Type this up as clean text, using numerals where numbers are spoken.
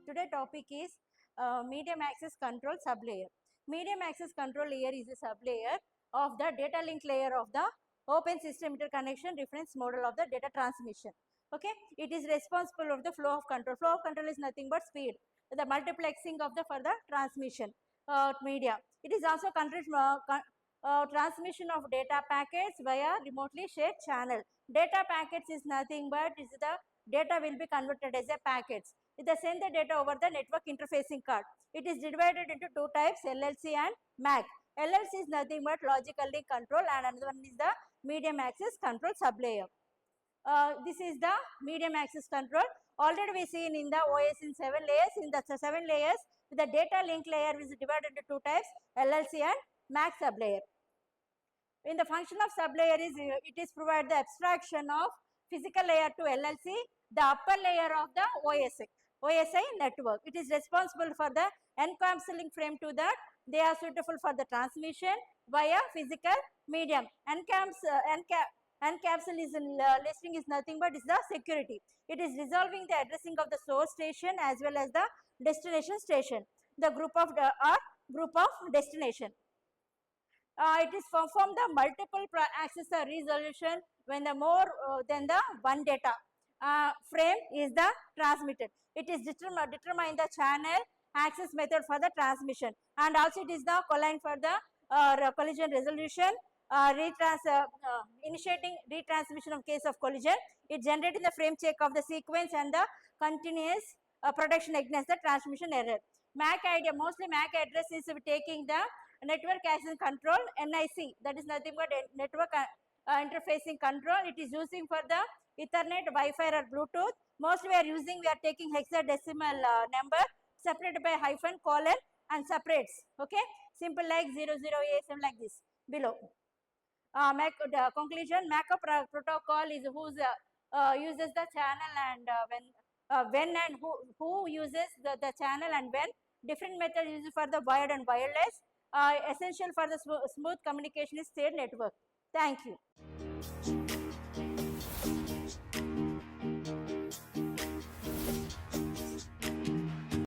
Today topic is medium access control sublayer. Medium access control layer is a sublayer of the data link layer of the open system interconnection reference model of the data transmission. Okay, it is responsible of the flow of control. Flow of control is nothing but speed, the multiplexing of the further transmission media. It is also transmission of data packets via remotely shared channel. Data packets is nothing but is the data will be converted as a packets. They send the data over the network interfacing card. It is divided into two types, LLC and MAC. LLC is nothing but logical link control and another one is the medium access control sublayer. This is the medium access control. Already we seen in the OS in 7 layers. In the 7 layers, the data link layer is divided into two types, LLC and MAC sublayer. In the function of sublayer is it is provide the abstraction of physical layer to LLC, the upper layer of the OSI network. It is responsible for the encapsulating frame to that. They are suitable for the transmission via physical medium. Encapsule is listing is nothing but is the security. It is resolving the addressing of the source station as well as the destination station. The group of group of destination. It is perform the multiple access resolution when the more than the one data frame is the transmitted. It is determine the channel access method for the transmission, and also it is the colline for the collision resolution, initiating retransmission of case of collision. It generating the frame check of the sequence and the continuous protection against the transmission error. MAC idea, mostly MAC address is taking the network access control, NIC, that is nothing but network interfacing control. It is using for the Ethernet, Wi-Fi or Bluetooth. Mostly we are taking hexadecimal number separated by hyphen, colon and separates. Okay, simple like 00A7 like this below. Conclusion, MAC protocol is whose uses the channel and when and who uses the channel and when. Different methods used for the wired and wireless. Essential for the smooth communication is shared network. Thank you.